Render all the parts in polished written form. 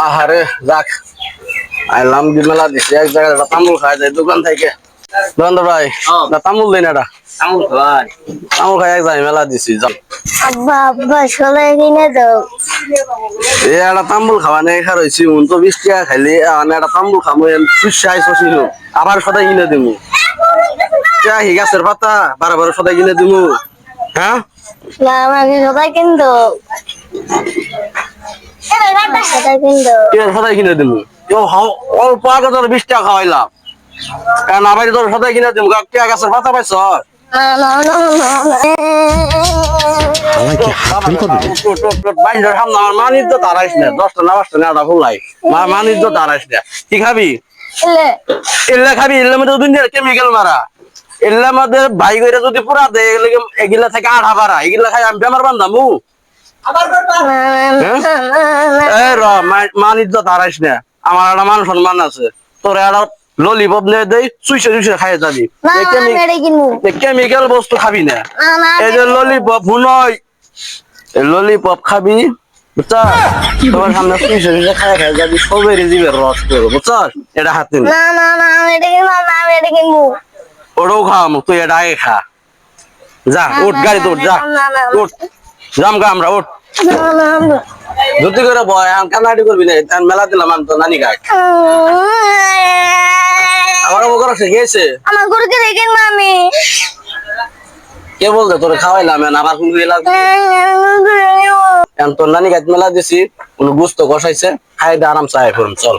আহারে যাক আইলাম বিমেলা দিছি এক জায়গায় একটা তামুল খাই যায় দোকান থেকে দোকানদার ভাই তামুল দেন এটা তামুল খাই এক জায়গায় মেলা দিছি যাও আব্বা আব্বা সবাই কিনে দাও এ একটা তামুল খাওয়া নেই খার হয়েছি উন তো 20 টাকা খাইলে একটা তামুল খামো সুশাই শশিল আবার সদাই কিনে দিমু হি গাছের পাতা বারবার সদাই কিনে দিমু হ্যাঁ না আমাকে সবাই কিনে দাও সবাই কিনে দাও সদাই কিনে দিমু অল্প আগে তোর 20 টাকা খাওয়াইলাম কারণ আবার তোর সদাই কিনে দিমু টিয়া গাছের পাতা পাইছ মানিস তো তারাইস না 10টা না 5টা না ফুলাই মানিস তো তারাইস না কি খাবি এল্লা খাবি এল্লার মধ্যে দুনিয়ার কেমিক্যাল মারা এল্লার মধ্যে ভাই করে যদি পুরা দেয় এগুলা থেকে আঠা পারা এগুলা খাই আমি বেমার বান্ধামু মানিস তো তারাইস না আমার একটা মান সম্মান আছে তোর একটা ললিপপ নিয়ে দেই চুইছে চুইছে খাই যাবি কেমিক্যাল বস্তু খাবি না এই যে ললিপপ হুনই ললিপপ খাবি বুঝছা তোমার সামনে চুইছে চুইছে খাই খাই যাবি সবের জীবের রস করবো বুঝছস এটা হাতে ওটাও খাওয়ামো তুই এটা আগে খা যা উঠ গাড়ি তো যা উঠ যাম গা আমরা উঠ ধুতি করে বয় কান্নাটি করবি না মেলা দিলাম আমি তো নানি গায়ে আমার বকর শিখেছে আমার গরুকে দেখেন মামি কে বলতে তোরে খাওয়াইলাম আবার কোন গেলাম এখন তোর নানি গাছ মেলা দিছি কোন গুস্ত কষাইছে খাই দে আরাম চাই ফিরুম চল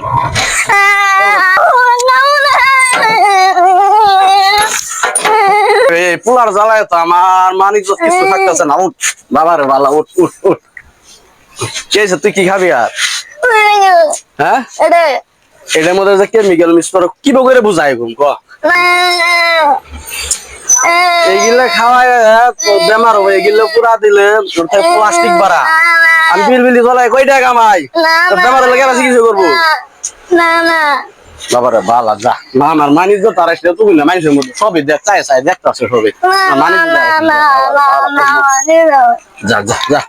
এই পুলার জ্বালায় তো আমার মানিক কিছু থাকতেছে না উঠ বাবার বালা উঠ উঠ উঠ কে তুই কি খাবি আর হ্যাঁ এটার মধ্যে যে কেমিক্যাল মিক্স করে কি করে বুঝাই ঘুম ক এইগুলা খাওয়াই বেমার হবে এগুলো পুরা দিলে প্লাস্টিক বাড়া আমি বিলবিলি জ্বলাই কই টাকা কামাই বেমার হলে কেন চিকিৎসা করবো বাবারে বালা যা না আমার মানিস তো তার আসলে তুমি না মানুষের মধ্যে সবই দেখ চাই চাই দেখতে আছে সবই মানিস যা যা যা